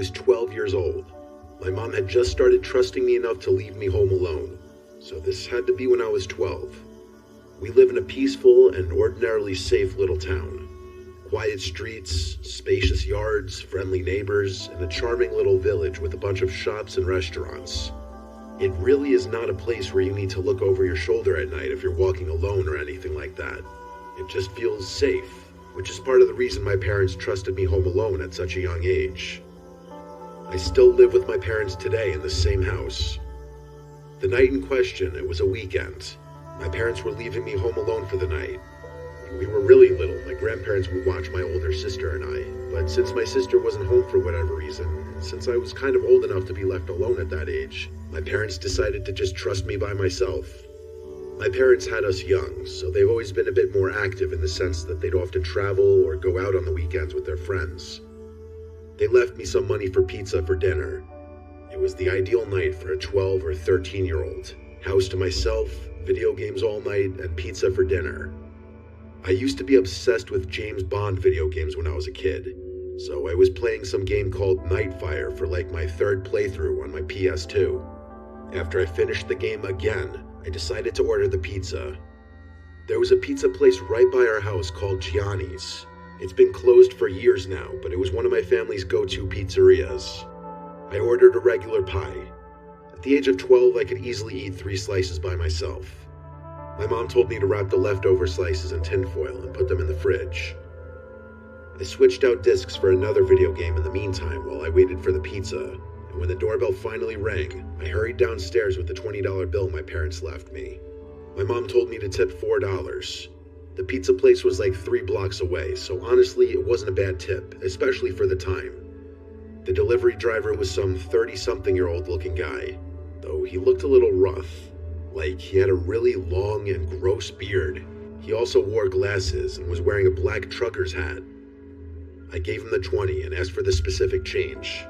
was 12 years old. My mom had just started trusting me enough to leave me home alone, so this had to be when I was 12. We live in a peaceful and ordinarily safe little town. Quiet streets, spacious yards, friendly neighbors, and a charming little village with a bunch of shops and restaurants. It really is not a place where you need to look over your shoulder at night if you're walking alone or anything like that. It just feels safe, which is part of the reason my parents trusted me home alone at such a young age. I still live with my parents today in the same house. The night in question, it was a weekend. My parents were leaving me home alone for the night. When we were really little, my grandparents would watch my older sister and I, but since my sister wasn't home for whatever reason, and since I was kind of old enough to be left alone at that age, my parents decided to just trust me by myself. My parents had us young, so they've always been a bit more active in the sense that they'd often travel or go out on the weekends with their friends. They left me some money for pizza for dinner. It was the ideal night for a 12 or 13-year-old. House to myself, video games all night, and pizza for dinner. I used to be obsessed with James Bond video games when I was a kid, so I was playing some game called Nightfire for like my third playthrough on my PS2. After I finished the game again, I decided to order the pizza. There was a pizza place right by our house called Gianni's. It's been closed for years now, but it was one of my family's go-to pizzerias. I ordered a regular pie. At the age of 12, I could easily eat 3 slices by myself. My mom told me to wrap the leftover slices in tinfoil and put them in the fridge. I switched out discs for another video game in the meantime while I waited for the pizza. And when the doorbell finally rang, I hurried downstairs with the $20 bill my parents left me. My mom told me to tip $4. The pizza place was like 3 blocks away, so honestly, it wasn't a bad tip, especially for the time. The delivery driver was some 30-something-year-old looking guy, though he looked a little rough, like he had a really long and gross beard. He also wore glasses and was wearing a black trucker's hat. I gave him the 20 and asked for the specific change.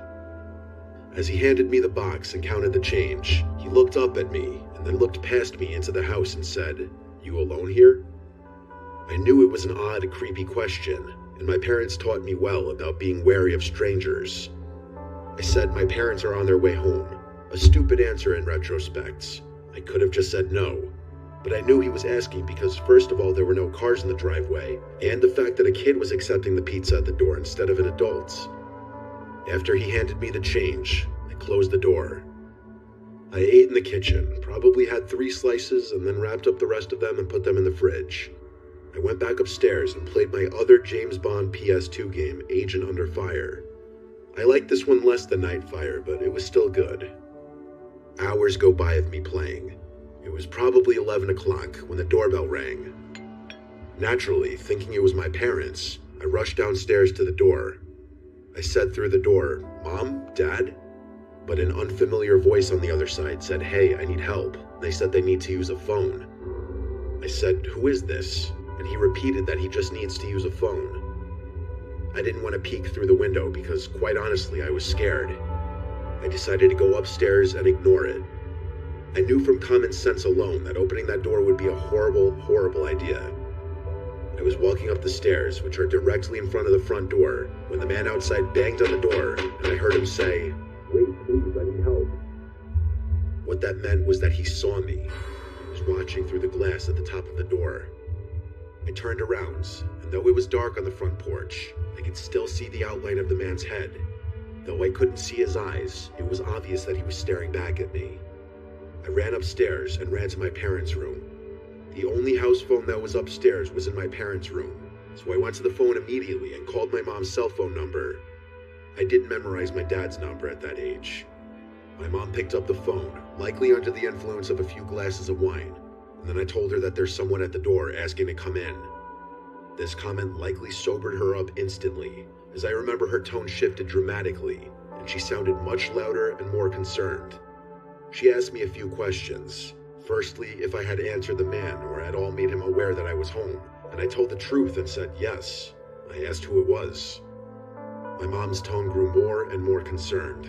As he handed me the box and counted the change, he looked up at me and then looked past me into the house and said, "You alone here?" I knew it was an odd, creepy question, and my parents taught me well about being wary of strangers. I said my parents are on their way home, a stupid answer in retrospect. I could have just said no, but I knew he was asking because first of all there were no cars in the driveway, and the fact that a kid was accepting the pizza at the door instead of an adult. After he handed me the change, I closed the door. I ate in the kitchen, probably had 3 slices, and then wrapped up the rest of them and put them in the fridge. I went back upstairs and played my other James Bond PS2 game, Agent Under Fire. I liked this one less than Nightfire, but it was still good. Hours go by of me playing. It was probably 11 o'clock when the doorbell rang. Naturally, thinking it was my parents, I rushed downstairs to the door. I said through the door, "Mom? Dad?" But an unfamiliar voice on the other side said, "Hey, I need help." They said they need to use a phone. I said, "Who is this?" And he repeated that he just needs to use a phone. I didn't want to peek through the window because, quite honestly, I was scared. I decided to go upstairs and ignore it. I knew from common sense alone that opening that door would be a horrible, horrible idea. I was walking up the stairs, which are directly in front of the front door, when the man outside banged on the door, and I heard him say, "Wait, please, I need help." What that meant was that he saw me. He was watching through the glass at the top of the door. I turned around, and though it was dark on the front porch, I could still see the outline of the man's head. Though I couldn't see his eyes, it was obvious that he was staring back at me. I ran upstairs and ran to my parents' room. The only house phone that was upstairs was in my parents' room, so I went to the phone immediately and called my mom's cell phone number. I didn't memorize my dad's number at that age. My mom picked up the phone, likely under the influence of a few glasses of wine, and then I told her that there's someone at the door asking to come in. This comment likely sobered her up instantly, as I remember her tone shifted dramatically, and she sounded much louder and more concerned. She asked me a few questions. Firstly, if I had answered the man or at all made him aware that I was home, and I told the truth and said yes. I asked who it was. My mom's tone grew more and more concerned.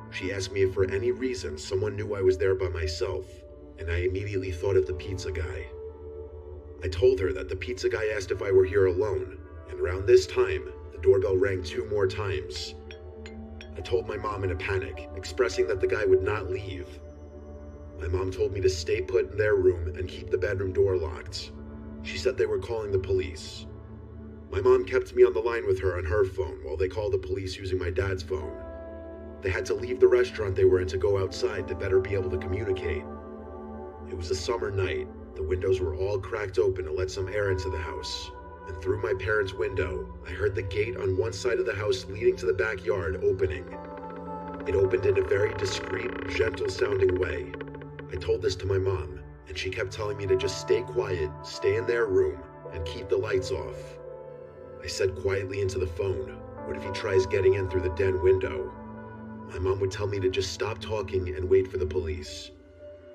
She asked me if for any reason someone knew I was there by myself, and I immediately thought of the pizza guy. I told her that the pizza guy asked if I were here alone, and around this time, the doorbell rang 2 more times. I told my mom in a panic, expressing that the guy would not leave. My mom told me to stay put in their room and keep the bedroom door locked. She said they were calling the police. My mom kept me on the line with her on her phone while they called the police using my dad's phone. They had to leave the restaurant they were in to go outside to better be able to communicate. It was a summer night. The windows were all cracked open to let some air into the house. And through my parents' window, I heard the gate on one side of the house leading to the backyard opening. It opened in a very discreet, gentle-sounding way. I told this to my mom, and she kept telling me to just stay quiet, stay in their room, and keep the lights off. I said quietly into the phone, "What if he tries getting in through the den window?" My mom would tell me to just stop talking and wait for the police.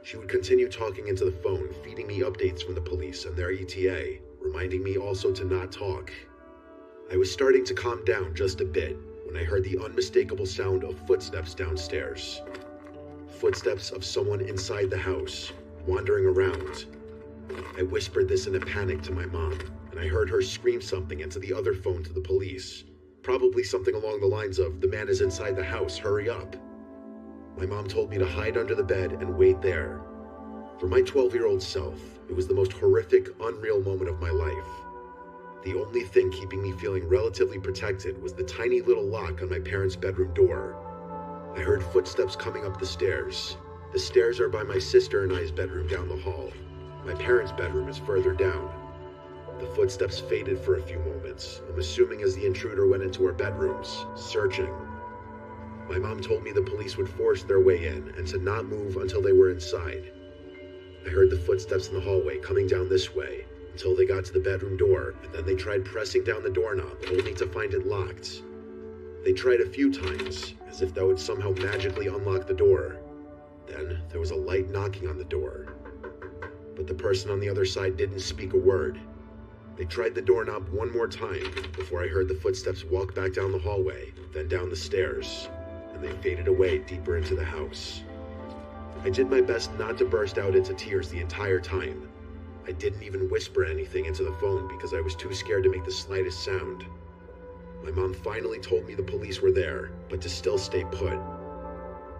She would continue talking into the phone, feeding me updates from the police and their ETA, reminding me also to not talk. I was starting to calm down just a bit when I heard the unmistakable sound of footsteps downstairs. Footsteps of someone inside the house, wandering around. I whispered this in a panic to my mom, and I heard her scream something into the other phone to the police. Probably something along the lines of, "The man is inside the house, hurry up." My mom told me to hide under the bed and wait there. For my 12-year-old self, it was the most horrific, unreal moment of my life. The only thing keeping me feeling relatively protected was the tiny little lock on my parents' bedroom door. I heard footsteps coming up the stairs. The stairs are by my sister and I's bedroom down the hall. My parents' bedroom is further down. The footsteps faded for a few moments, I'm assuming as the intruder went into our bedrooms, searching. My mom told me the police would force their way in and to not move until they were inside. I heard the footsteps in the hallway coming down this way until they got to the bedroom door, and then they tried pressing down the doorknob only to find it locked. They tried a few times, as if that would somehow magically unlock the door. Then there was a light knocking on the door. But the person on the other side didn't speak a word. They tried the doorknob one more time before I heard the footsteps walk back down the hallway, then down the stairs, and they faded away deeper into the house. I did my best not to burst out into tears the entire time. I didn't even whisper anything into the phone because I was too scared to make the slightest sound. My mom finally told me the police were there, but to still stay put.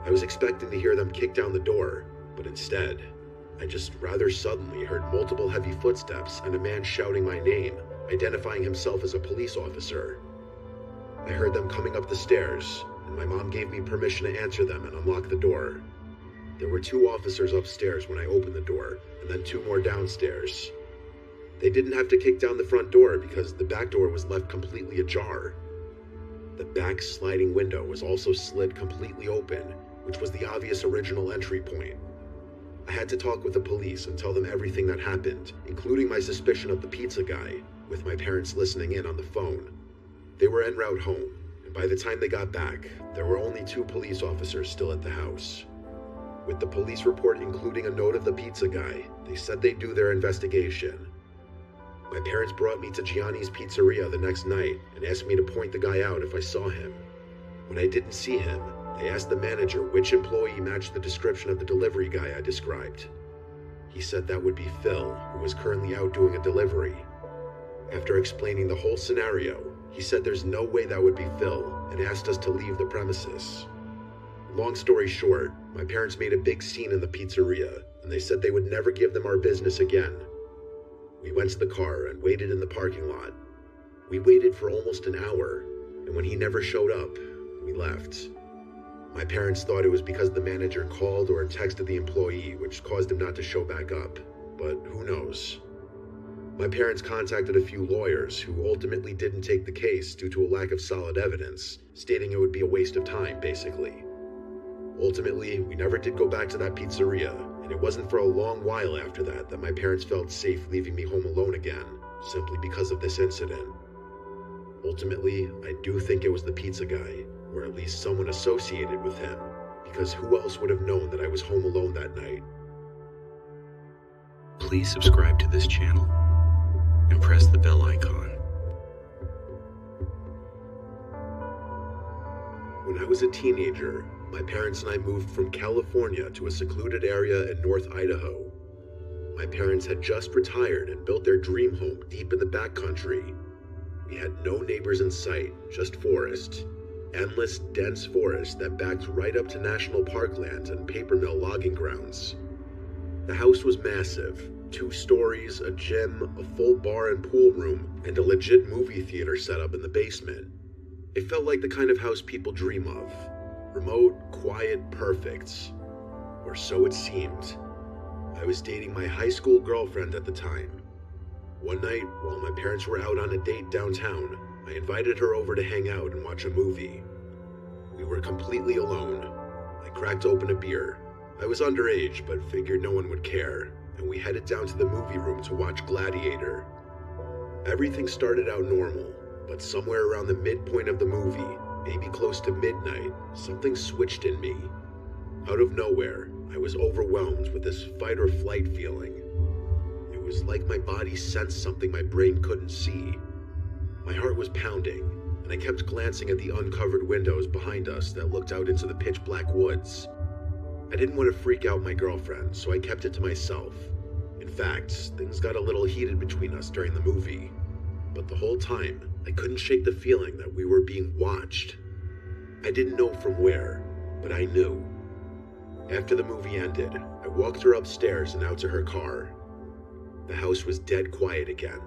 I was expecting to hear them kick down the door, but instead, I just rather suddenly heard multiple heavy footsteps and a man shouting my name, identifying himself as a police officer. I heard them coming up the stairs, and my mom gave me permission to answer them and unlock the door. There were 2 officers upstairs when I opened the door, and then 2 more downstairs. They didn't have to kick down the front door because the back door was left completely ajar. The back sliding window was also slid completely open, which was the obvious original entry point. I had to talk with the police and tell them everything that happened, including my suspicion of the pizza guy, with my parents listening in on the phone. They were en route home, and by the time they got back, there were only 2 police officers still at the house. With the police report including a note of the pizza guy, they said they'd do their investigation. My parents brought me to Gianni's Pizzeria the next night and asked me to point the guy out if I saw him. When I didn't see him, they asked the manager which employee matched the description of the delivery guy I described. He said that would be Phil, who was currently out doing a delivery. After explaining the whole scenario, he said there's no way that would be Phil and asked us to leave the premises. Long story short, my parents made a big scene in the pizzeria, and they said they would never give them our business again. We went to the car and waited in the parking lot. We waited for almost an hour, and when he never showed up, we left. My parents thought it was because the manager called or texted the employee, which caused him not to show back up, but who knows? My parents contacted a few lawyers who ultimately didn't take the case due to a lack of solid evidence, stating it would be a waste of time, basically. Ultimately, we never did go back to that pizzeria, and it wasn't for a long while after that that my parents felt safe leaving me home alone again, simply because of this incident. Ultimately, I do think it was the pizza guy, or at least someone associated with him, because who else would have known that I was home alone that night? Please subscribe to this channel and press the bell icon. When I was a teenager, my parents and I moved from California to a secluded area in North Idaho. My parents had just retired and built their dream home deep in the backcountry. We had no neighbors in sight, just forest. endless, dense forest that backed right up to national parkland and paper mill logging grounds. The house was massive, 2 stories, a gym, a full bar and pool room, and a legit movie theater set up in the basement. It felt like the kind of house people dream of. Remote, quiet, perfect. Or so it seemed. I was dating my high school girlfriend at the time. One night, while my parents were out on a date downtown, I invited her over to hang out and watch a movie. We were completely alone. I cracked open a beer. I was underage, but figured no one would care, and we headed down to the movie room to watch Gladiator. Everything started out normal, but somewhere around the midpoint of the movie, maybe close to midnight, something switched in me. Out of nowhere, I was overwhelmed with this fight or flight feeling. It was like my body sensed something my brain couldn't see. My heart was pounding, and I kept glancing at the uncovered windows behind us that looked out into the pitch black woods. I didn't want to freak out my girlfriend, so I kept it to myself. In fact, things got a little heated between us during the movie. But the whole time, I couldn't shake the feeling that we were being watched. I didn't know from where, but I knew. After the movie ended, I walked her upstairs and out to her car. The house was dead quiet again.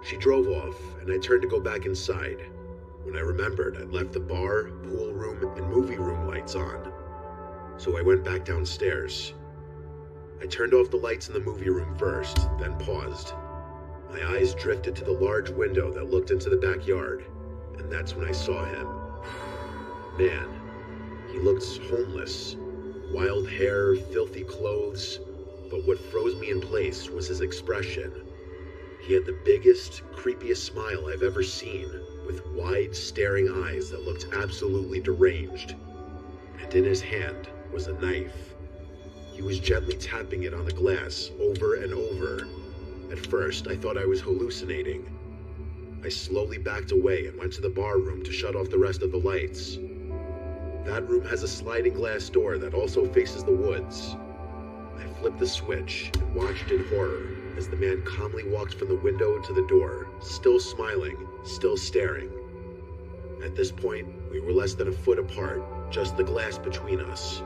She drove off, and I turned to go back inside, when I remembered I'd left the bar, pool room, and movie room lights on. So I went back downstairs. I turned off the lights in the movie room first, then paused. My eyes drifted to the large window that looked into the backyard, and that's when I saw him. Man, he looked homeless. Wild hair, filthy clothes, but what froze me in place was his expression. He had the biggest, creepiest smile I've ever seen, with wide, staring eyes that looked absolutely deranged. And in his hand was a knife. He was gently tapping it on the glass over and over. At first, I thought I was hallucinating. I slowly backed away and went to the bar room to shut off the rest of the lights. That room has a sliding glass door that also faces the woods. I flipped the switch and watched in horror as the man calmly walked from the window to the door, still smiling, still staring. At this point, we were less than a foot apart, just the glass between us.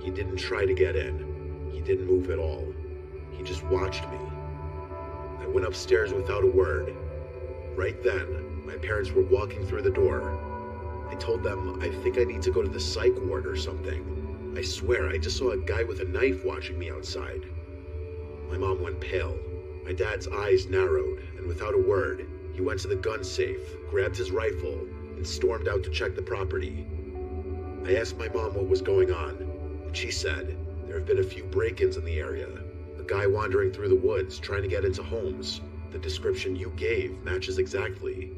He didn't try to get in. He didn't move at all. He just watched me. I went upstairs without a word. Right then, my parents were walking through the door. I told them I think I need to go to the psych ward or something. I swear I just saw a guy with a knife watching me outside. My mom went pale. My dad's eyes narrowed, and without a word, he went to the gun safe, grabbed his rifle, and stormed out to check the property. I asked my mom what was going on, and she said there have been a few break-ins in the area. A guy wandering through the woods trying to get into homes. The description you gave matches exactly.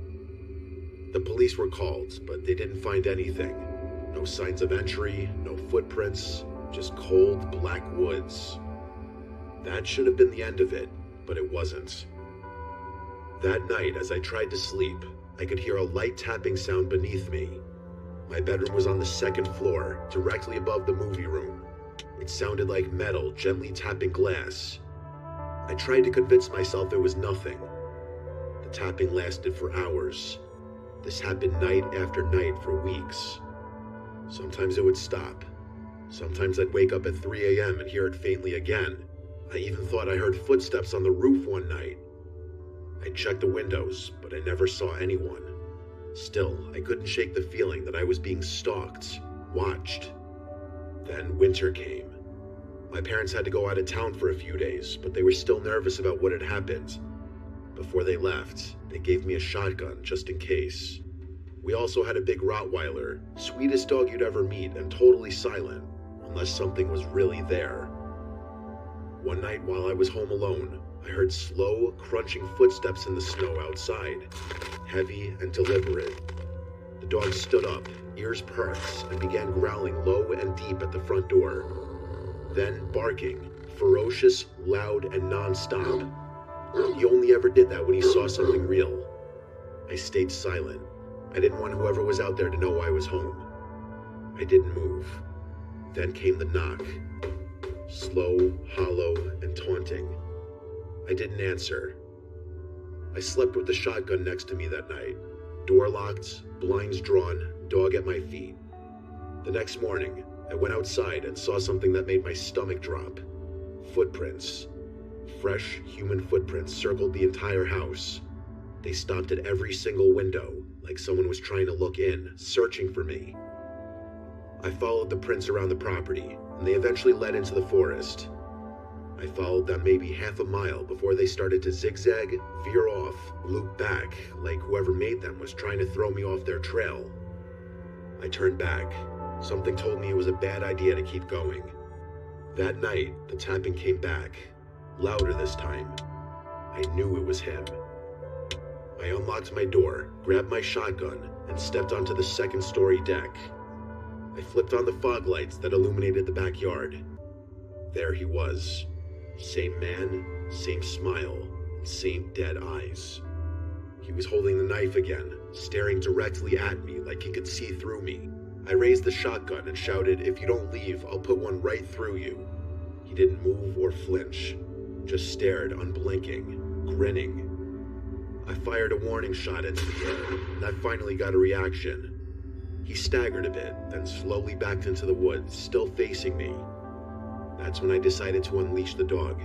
The police were called, but they didn't find anything. No signs of entry, no footprints, just cold, black woods. That should have been the end of it, but it wasn't. That night, as I tried to sleep, I could hear a light tapping sound beneath me. My bedroom was on the second floor, directly above the movie room. It sounded like metal gently tapping glass. I tried to convince myself it was nothing. The tapping lasted for hours. This happened night after night for weeks. Sometimes it would stop. Sometimes I'd wake up at 3 a.m. and hear it faintly again. I even thought I heard footsteps on the roof one night. I checked the windows, but I never saw anyone. Still, I couldn't shake the feeling that I was being stalked, watched. Then winter came. My parents had to go out of town for a few days, but they were still nervous about what had happened. Before they left, they gave me a shotgun just in case. We also had a big Rottweiler, sweetest dog you'd ever meet and totally silent, unless something was really there. One night while I was home alone, I heard slow, crunching footsteps in the snow outside, heavy and deliberate. The dog stood up, ears perked, and began growling low and deep at the front door. Then barking, ferocious, loud, and non-stop. He only ever did that when he saw something real. I stayed silent. I didn't want whoever was out there to know I was home. I didn't move. Then came the knock. Slow, hollow, and taunting. I didn't answer. I slept with the shotgun next to me that night. Door locked, blinds drawn, dog at my feet. The next morning, I went outside and saw something that made my stomach drop. Footprints. Fresh human footprints circled the entire house. They stopped at every single window, like someone was trying to look in, searching for me. I followed the prints around the property, and they eventually led into the forest. I followed them maybe half a mile before they started to zigzag, veer off, loop back, like whoever made them was trying to throw me off their trail. I turned back. Something told me it was a bad idea to keep going. That night, the tapping came back, louder this time. I knew it was him. I unlocked my door, grabbed my shotgun, and stepped onto the second-story deck. I flipped on the fog lights that illuminated the backyard. There he was. Same man, same smile, and same dead eyes. He was holding the knife again, staring directly at me like he could see through me. I raised the shotgun and shouted, "If you don't leave, I'll put one right through you." He didn't move or flinch, just stared unblinking, grinning. I fired a warning shot into the air, and I finally got a reaction. He staggered a bit, then slowly backed into the woods, still facing me. That's when I decided to unleash the dog.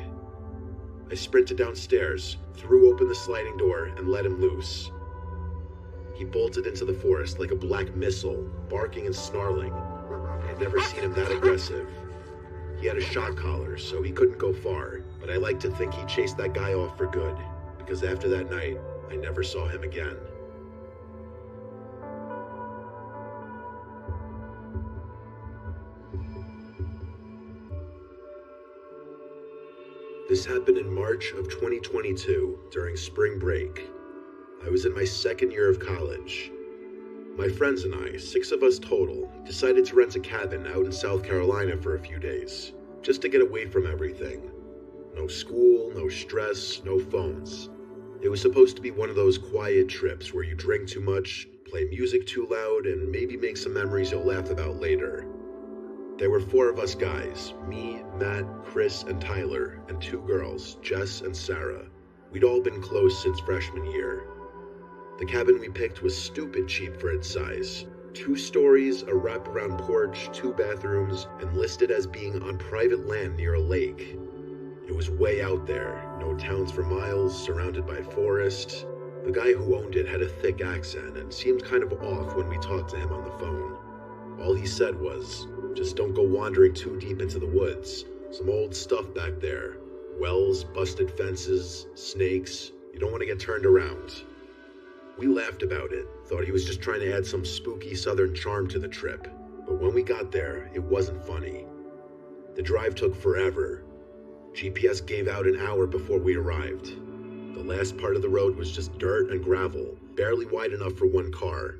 I sprinted downstairs, threw open the sliding door, and let him loose. He bolted into the forest like a black missile, barking and snarling. I'd never seen him that aggressive. He had a shock collar, so he couldn't go far, but I like to think he chased that guy off for good, because after that night, I never saw him again. This happened in March of 2022, during spring break. I was in my second year of college. My friends and I, 6 of us total, decided to rent a cabin out in South Carolina for a few days, just to get away from everything. No school, no stress, no phones. It was supposed to be one of those quiet trips where you drink too much, play music too loud, and maybe make some memories you'll laugh about later. There were 4 of us guys, me, Matt, Chris, and Tyler, and 2 girls, Jess and Sarah. We'd all been close since freshman year. The cabin we picked was stupid cheap for its size. 2 stories, a wraparound porch, 2 bathrooms, and listed as being on private land near a lake. It was way out there, no towns for miles, surrounded by forest. The guy who owned it had a thick accent and seemed kind of off when we talked to him on the phone. All he said was, "Just don't go wandering too deep into the woods. Some old stuff back there. Wells, busted fences, snakes. You don't want to get turned around." We laughed about it, thought he was just trying to add some spooky southern charm to the trip. But when we got there, it wasn't funny. The drive took forever. GPS gave out an hour before we arrived. The last part of the road was just dirt and gravel, barely wide enough for 1 car.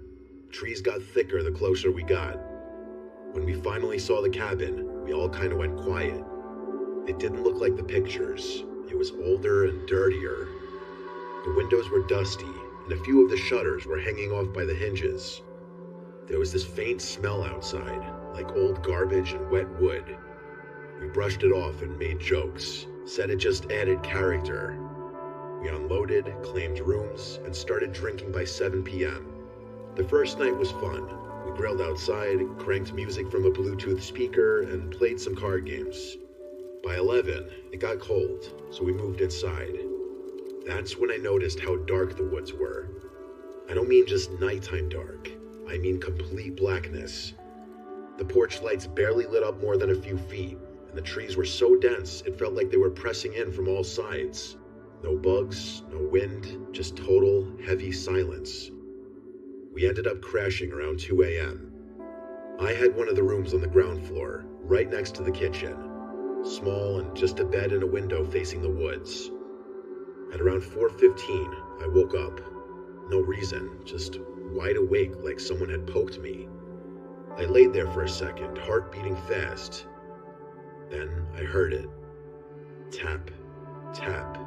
Trees got thicker the closer we got. When we finally saw the cabin, we all kind of went quiet. It didn't look like the pictures. It was older and dirtier. The windows were dusty, and a few of the shutters were hanging off by the hinges. There was this faint smell outside, like old garbage and wet wood. We brushed it off and made jokes, said it just added character. We unloaded, claimed rooms, and started drinking by 7 p.m. The first night was fun. We grilled outside, cranked music from a Bluetooth speaker, and played some card games. By 11, it got cold, so we moved inside. That's when I noticed how dark the woods were. I don't mean just nighttime dark. I mean complete blackness. The porch lights barely lit up more than a few feet, and the trees were so dense it felt like they were pressing in from all sides. No bugs, no wind, just total, heavy silence. We ended up crashing around 2 a.m. I had one of the rooms on the ground floor, right next to the kitchen. Small and just a bed and a window facing the woods. At around 4:15, I woke up. No reason, just wide awake like someone had poked me. I laid there for a second, heart beating fast. Then I heard it. Tap, tap,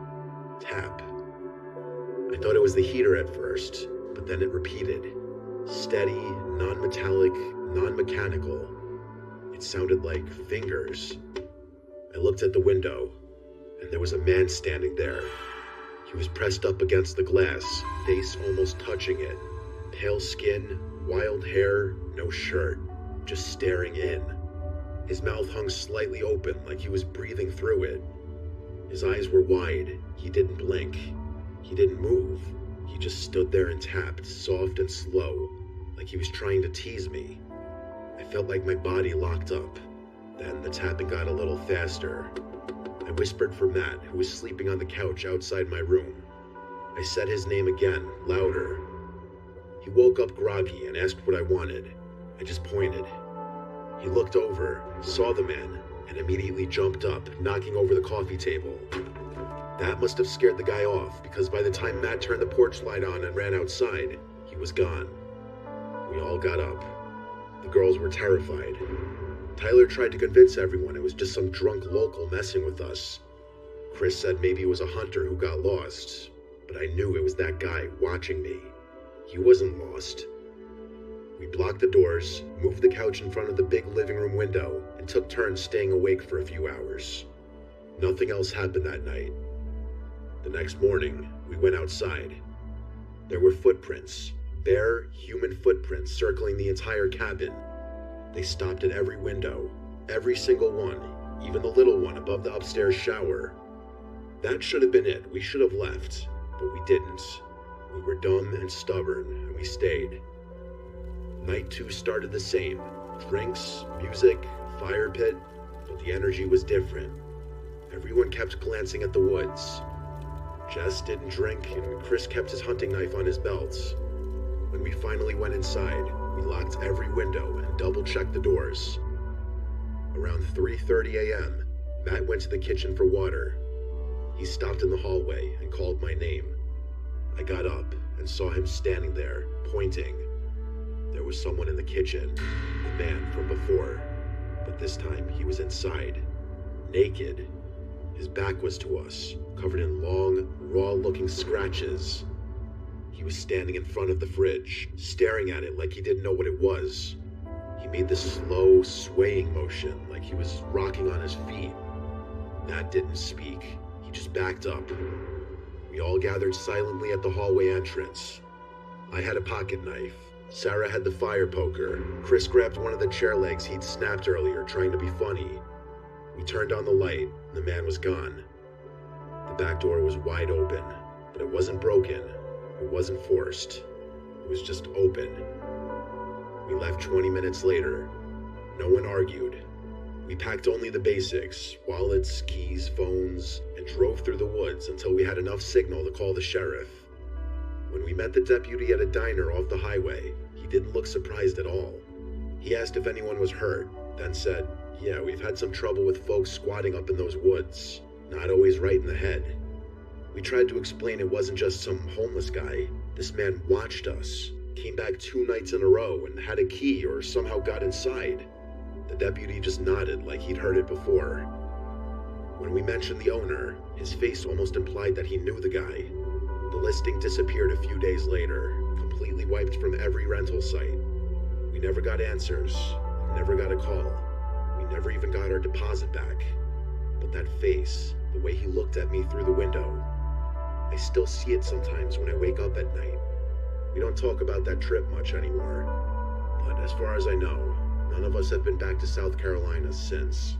tap. I thought it was the heater at first, but then it repeated. Steady, non-metallic, non-mechanical. It sounded like fingers. I looked at the window, and there was a man standing there. He was pressed up against the glass, face almost touching it. Pale skin, Wild hair, no shirt, just staring in. His mouth hung slightly open like he was breathing through it. His eyes were wide. He didn't blink. He didn't move. He just stood there and tapped, soft and slow, like he was trying to tease me. I felt like my body locked up. Then the tapping got a little faster. I whispered for Matt, who was sleeping on the couch outside my room. I said his name again, louder. He woke up groggy and asked what I wanted. I just pointed. He looked over, saw the man, and immediately jumped up, knocking over the coffee table. That must have scared the guy off, because by the time Matt turned the porch light on and ran outside, he was gone. We all got up. The girls were terrified. Tyler tried to convince everyone it was just some drunk local messing with us. Chris said maybe it was a hunter who got lost, but I knew it was that guy watching me. He wasn't lost. We blocked the doors, moved the couch in front of the big living room window, and took turns staying awake for a few hours. Nothing else happened that night. The next morning, we went outside. There were footprints, bare human footprints circling the entire cabin. They stopped at every window, every single one, even the little one above the upstairs shower. That should have been it. We should have left, but we didn't. We were dumb and stubborn, and we stayed. Night 2 started the same. Drinks, music, fire pit, but the energy was different. Everyone kept glancing at the woods. Jess didn't drink, and Chris kept his hunting knife on his belt. When we finally went inside, we locked every window and double-checked the doors. Around 3:30 a.m., Matt went to the kitchen for water. He stopped in the hallway and called my name. I got up and saw him standing there, pointing. There was someone in the kitchen, the man from before, but this time he was inside, naked. His back was to us, covered in long, raw-looking scratches. He was standing in front of the fridge, staring at it like he didn't know what it was. He made this slow, swaying motion, like he was rocking on his feet. Matt didn't speak. He just backed up. We all gathered silently at the hallway entrance. I had a pocket knife. Sarah had the fire poker. Chris grabbed one of the chair legs he'd snapped earlier, trying to be funny. We turned on the light, and the man was gone. The back door was wide open, but it wasn't broken. It wasn't forced. It was just open. We left 20 minutes later. No one argued. We packed only the basics, wallets, keys, phones, and drove through the woods until we had enough signal to call the sheriff. When we met the deputy at a diner off the highway, he didn't look surprised at all. He asked if anyone was hurt, then said, "Yeah, we've had some trouble with folks squatting up in those woods. Not always right in the head." We tried to explain it wasn't just some homeless guy. This man watched us, came back 2 nights in a row, and had a key or somehow got inside. The deputy just nodded like he'd heard it before. When we mentioned the owner, his face almost implied that he knew the guy. The listing disappeared a few days later, completely wiped from every rental site. We never got answers, never got a call. We never even got our deposit back. But that face, the way he looked at me through the window, I still see it sometimes when I wake up at night. We don't talk about that trip much anymore, but as far as I know, none of us have been back to South Carolina since.